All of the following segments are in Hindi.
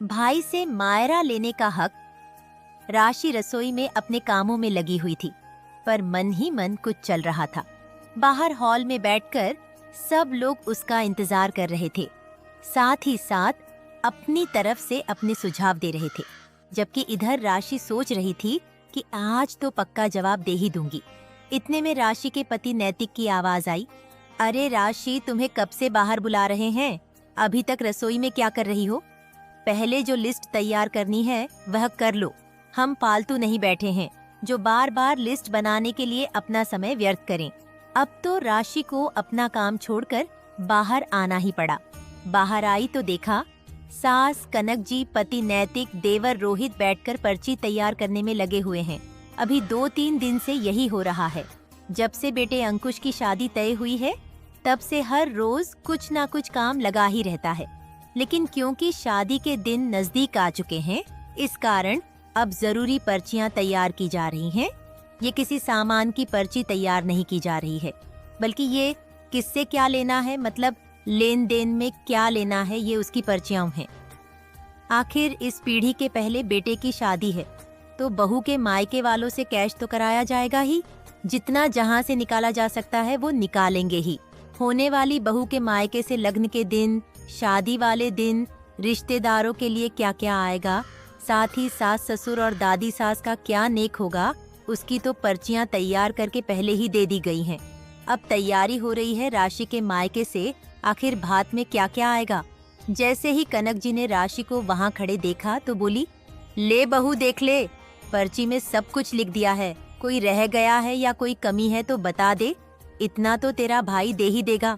भाई से मायरा लेने का हक। राशि रसोई में अपने कामों में लगी हुई थी, पर मन ही मन कुछ चल रहा था। बाहर हॉल में बैठकर सब लोग उसका इंतजार कर रहे थे, साथ ही साथ अपनी तरफ से अपने सुझाव दे रहे थे, जबकि इधर राशि सोच रही थी कि आज तो पक्का जवाब दे ही दूंगी। इतने में राशि के पति नैतिक की आवाज आई। अरे राशि, तुम्हें कब से बाहर बुला रहे हैं? अभी तक रसोई में क्या कर रही हो? पहले जो लिस्ट तैयार करनी है वह कर लो। हम फालतू नहीं बैठे हैं जो बार बार लिस्ट बनाने के लिए अपना समय व्यर्थ करें। अब तो राशि को अपना काम छोड़कर बाहर आना ही पड़ा। बाहर आई तो देखा सास कनक जी, पति नैतिक, देवर रोहित बैठकर पर्ची तैयार करने में लगे हुए हैं। अभी 2-3 दिन से यही हो रहा है। जब से बेटे अंकुश की शादी तय हुई है तब से हर रोज कुछ ना कुछ काम लगा ही रहता है, लेकिन क्योंकि शादी के दिन नजदीक आ चुके हैं, इस कारण अब जरूरी पर्चियां तैयार की जा रही हैं। ये किसी सामान की पर्ची तैयार नहीं की जा रही है, बल्कि ये किससे क्या लेना है, मतलब लेन देन में क्या लेना है, ये उसकी पर्चियां हैं। आखिर इस पीढ़ी के पहले बेटे की शादी है तो बहू के मायके वालों से कैश तो कराया जाएगा ही। जितना जहां से निकाला जा सकता है वो निकालेंगे ही। होने वाली बहू के मायके से लग्न के दिन, शादी वाले दिन रिश्तेदारों के लिए क्या क्या आएगा, साथ ही सास ससुर और दादी सास का क्या नेक होगा, उसकी तो पर्चियां तैयार करके पहले ही दे दी गई हैं। अब तैयारी हो रही है राशि के मायके से आखिर भात में क्या क्या आएगा। जैसे ही कनक जी ने राशि को वहां खड़े देखा तो बोली, ले बहू देख ले, पर्ची में सब कुछ लिख दिया है। कोई रह गया है या कोई कमी है तो बता दे, इतना तो तेरा भाई दे ही देगा।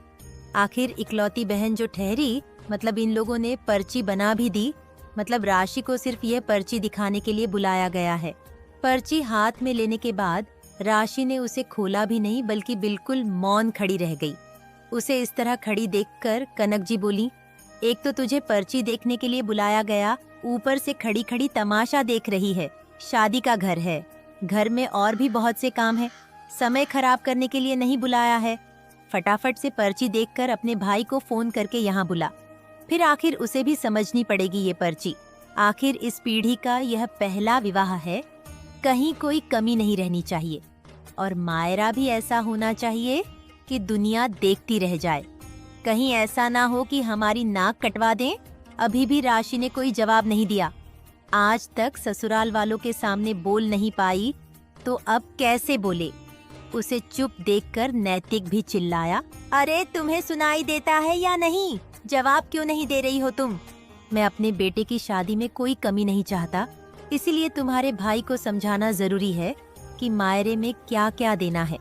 आखिर इकलौती बहन जो ठहरी, मतलब इन लोगों ने पर्ची बना भी दी, मतलब राशि को सिर्फ यह पर्ची दिखाने के लिए बुलाया गया है। पर्ची हाथ में लेने के बाद राशि ने उसे खोला भी नहीं, बल्कि बिल्कुल मौन खड़ी रह गई। उसे इस तरह खड़ी देखकर कनक जी बोली, एक तो तुझे पर्ची देखने के लिए बुलाया गया, ऊपर से खड़ी खड़ी तमाशा देख रही है। शादी का घर है, घर में और भी बहुत से काम है, समय खराब करने के लिए नहीं बुलाया है। फटाफट से पर्ची देखकर अपने भाई को फोन करके यहाँ बुला। फिर आखिर उसे भी समझनी पड़ेगी ये पर्ची। आखिर इस पीढ़ी का यह पहला विवाह है, कहीं कोई कमी नहीं रहनी चाहिए। और मायरा भी ऐसा होना चाहिए कि दुनिया देखती रह जाए। कहीं ऐसा ना हो कि हमारी नाक कटवा दें। अभी भी राशि ने कोई जवाब नहीं दिया। आज तक ससुराल वालों के सामने बोल नहीं पाई तो अब कैसे बोले। उसे चुप देखकर नैतिक भी चिल्लाया, अरे तुम्हें सुनाई देता है या नहीं? जवाब क्यों नहीं दे रही हो तुम? मैं अपने बेटे की शादी में कोई कमी नहीं चाहता, इसीलिए तुम्हारे भाई को समझाना जरूरी है कि मायरे में क्या क्या देना है।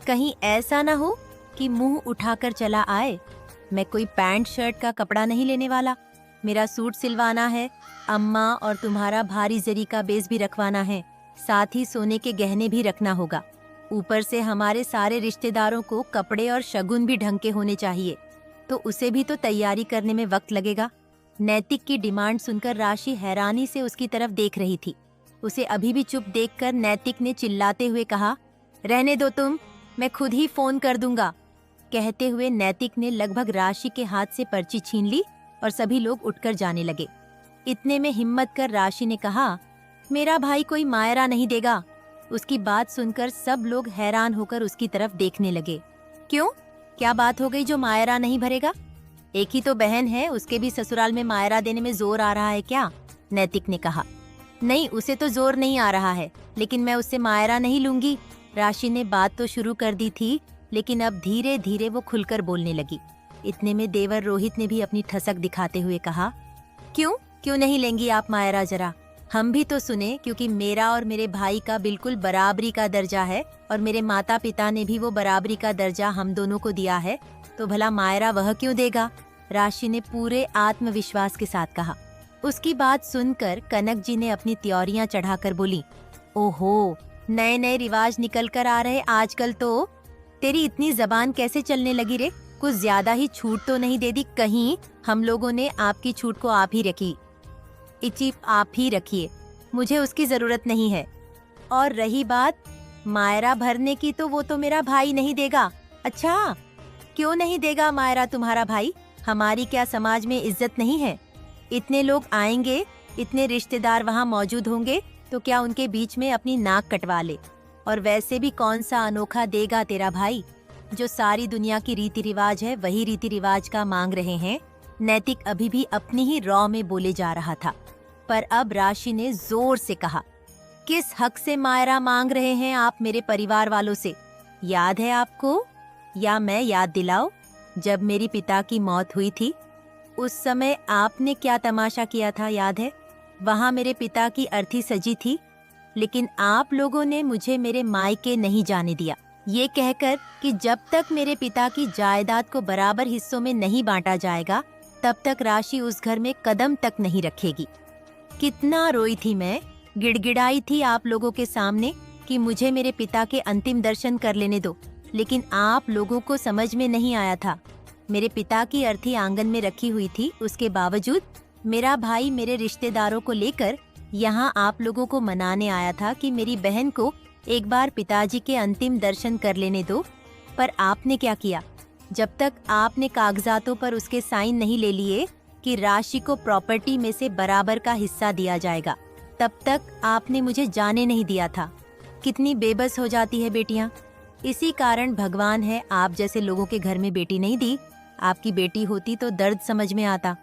कहीं ऐसा ना हो कि मुंह उठाकर चला आए। मैं कोई पैंट शर्ट का कपड़ा नहीं लेने वाला, मेरा सूट सिलवाना है, अम्मा और तुम्हारा भारी जरी का बेस भी रखवाना है, साथ ही सोने के गहने भी रखना होगा। ऊपर से हमारे सारे रिश्तेदारों को कपड़े और शगुन भी ढंग के होने चाहिए, तो उसे भी तो तैयारी करने में वक्त लगेगा। नैतिक की डिमांड सुनकर राशि हैरानी से उसकी तरफ देख रही थी। उसे अभी भी चुप देखकर नैतिक ने चिल्लाते हुए कहा, रहने दो तुम, मैं खुद ही फोन कर दूंगा। कहते हुए नैतिक ने लगभग राशि के हाथ से पर्ची छीन ली और सभी लोग उठकर जाने लगे। इतने में हिम्मत कर राशि ने कहा, मेरा भाई कोई मायरा नहीं देगा। उसकी बात सुनकर सब लोग हैरान होकर उसकी तरफ देखने लगे। क्यों, क्या बात हो गई जो मायरा नहीं भरेगा? एक ही तो बहन है, उसके भी ससुराल में मायरा देने में जोर आ रहा है क्या? नैतिक ने कहा। नहीं, उसे तो जोर नहीं आ रहा है, लेकिन मैं उससे मायरा नहीं लूंगी। राशि ने बात तो शुरू कर दी थी, लेकिन अब धीरे धीरे वो खुलकर बोलने लगी। इतने में देवर रोहित ने भी अपनी ठसक दिखाते हुए कहा, क्यों नहीं लेंगी आप मायरा? जरा हम भी तो सुने, क्योंकि मेरा और मेरे भाई का बिल्कुल बराबरी का दर्जा है और मेरे माता पिता ने भी वो बराबरी का दर्जा हम दोनों को दिया है, तो भला मायरा वह क्यों देगा? राशि ने पूरे आत्मविश्वास के साथ कहा। उसकी बात सुनकर कनक जी ने अपनी त्योरियां चढ़ाकर बोली, ओहो, नए नए रिवाज निकल कर आ रहे आजकल तो। तेरी इतनी जबान कैसे चलने लगी रे? कुछ ज्यादा ही छूट तो नहीं दे दी कहीं? हम लोगों ने आपकी छूट को आप ही रखी। इची आप ही रखिए, मुझे उसकी जरूरत नहीं है। और रही बात मायरा भरने की, तो वो तो मेरा भाई नहीं देगा। अच्छा, क्यों नहीं देगा मायरा तुम्हारा भाई? हमारी क्या समाज में इज्जत नहीं है? इतने लोग आएंगे, इतने रिश्तेदार वहाँ मौजूद होंगे, तो क्या उनके बीच में अपनी नाक कटवा ले। और वैसे भी कौन सा अनोखा देगा तेरा भाई, जो सारी दुनिया की रीति रिवाज है वही रीति रिवाज का मांग रहे हैं। नैतिक अभी भी अपनी ही रॉ में बोले जा रहा था, पर अब राशि ने जोर से कहा, किस हक से मायरा मांग रहे हैं आप मेरे परिवार वालों से? याद है आपको, या मैं याद दिलाऊं? जब मेरी पिता की मौत हुई थी उस समय आपने क्या तमाशा किया था, याद है? वहाँ मेरे पिता की अर्थी सजी थी, लेकिन आप लोगों ने मुझे मेरे मायके नहीं जाने दिया, ये कहकर कि जब तक मेरे पिता की जायदाद को बराबर हिस्सों में नहीं बांटा जाएगा तब तक राशि उस घर में कदम तक नहीं रखेगी। कितना रोई थी मैं, गिड़गिड़ाई थी आप लोगों के सामने कि मुझे मेरे पिता के अंतिम दर्शन कर लेने दो, लेकिन आप लोगों को समझ में नहीं आया था। मेरे पिता की अर्थी आंगन में रखी हुई थी, उसके बावजूद मेरा भाई मेरे रिश्तेदारों को लेकर यहाँ आप लोगों को मनाने आया था कि मेरी बहन को एक बार पिताजी के अंतिम दर्शन कर लेने दो। पर आपने क्या किया? जब तक आपने कागजातों पर उसके साइन नहीं ले लिए कि राशि को प्रॉपर्टी में से बराबर का हिस्सा दिया जाएगा, तब तक आपने मुझे जाने नहीं दिया था। कितनी बेबस हो जाती है बेटियां। इसी कारण भगवान है आप जैसे लोगों के घर में बेटी नहीं दी। आपकी बेटी होती तो दर्द समझ में आता।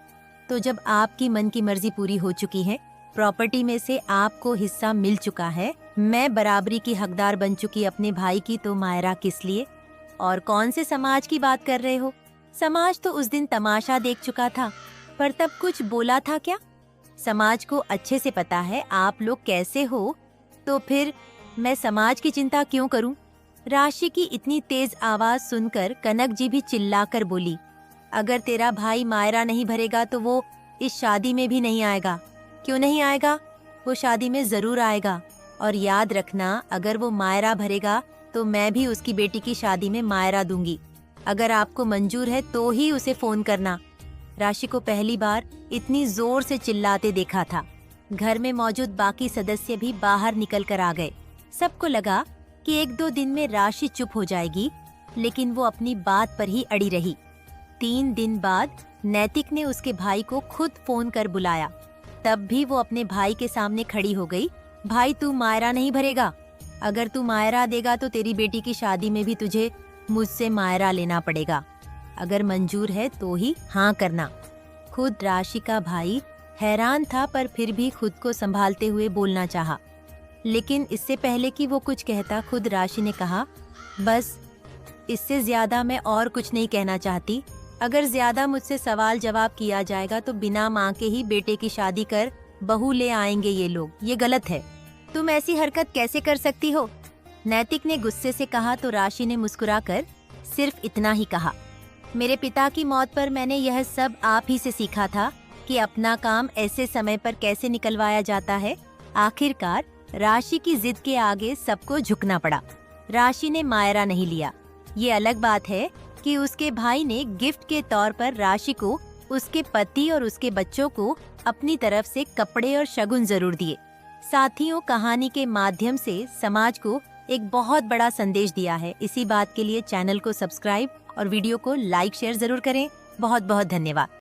तो जब आपकी मन की मर्जी पूरी हो चुकी है, प्रॉपर्टी में से आपको हिस्सा मिल चुका है, मैं बराबरी की हकदार बन चुकी अपने भाई की, तो मायरा किस लिए? और कौन से समाज की बात कर रहे हो? समाज तो उस दिन तमाशा देख चुका था, पर तब कुछ बोला था क्या? समाज को अच्छे से पता है आप लोग कैसे हो, तो फिर मैं समाज की चिंता क्यों करूं? राशि की इतनी तेज आवाज सुनकर कनक जी भी चिल्लाकर बोली, अगर तेरा भाई मायरा नहीं भरेगा तो वो इस शादी में भी नहीं आएगा। क्यों नहीं आएगा? वो शादी में जरूर आएगा। और याद रखना, अगर वो मायरा भरेगा तो मैं भी उसकी बेटी की शादी में मायरा दूंगी। अगर आपको मंजूर है तो ही उसे फोन करना। राशि को पहली बार इतनी जोर से चिल्लाते देखा था। घर में मौजूद बाकी सदस्य भी बाहर निकल कर आ गए। सबको लगा कि 1-2 दिन में राशि चुप हो जाएगी, लेकिन वो अपनी बात पर ही अड़ी रही। 3 दिन बाद नैतिक ने उसके भाई को खुद फोन कर बुलाया। तब भी वो अपने भाई के सामने खड़ी हो गई। भाई, तू मायरा नहीं भरेगा। अगर तू मायरा देगा तो तेरी बेटी की शादी में भी तुझे मुझसे मायरा लेना पड़ेगा। अगर मंजूर है तो ही हाँ करना। खुद राशि का भाई हैरान था, पर फिर भी खुद को संभालते हुए बोलना चाहा। लेकिन इससे पहले कि वो कुछ कहता, खुद राशि ने कहा, बस इससे ज्यादा मैं और कुछ नहीं कहना चाहती। अगर ज्यादा मुझसे सवाल जवाब किया जाएगा तो बिना माँ के ही बेटे की शादी कर बहू ले आएंगे ये लोग। ये गलत है। तुम ऐसी हरकत कैसे कर सकती हो? नैतिक ने गुस्से से कहा तो राशि ने मुस्कुराकर सिर्फ इतना ही कहा, मेरे पिता की मौत पर मैंने यह सब आप ही से सीखा था कि अपना काम ऐसे समय पर कैसे निकलवाया जाता है। आखिरकार राशि की जिद के आगे सबको झुकना पड़ा। राशि ने मायरा नहीं लिया। ये अलग बात है कि उसके भाई ने गिफ्ट के तौर पर राशि को, उसके पति और उसके बच्चों को अपनी तरफ से कपड़े और शगुन जरूर दिए। साथियों, कहानी के माध्यम से समाज को एक बहुत बड़ा संदेश दिया है। इसी बात के लिए चैनल को सब्सक्राइब और वीडियो को लाइक शेयर जरूर करें। बहुत बहुत धन्यवाद।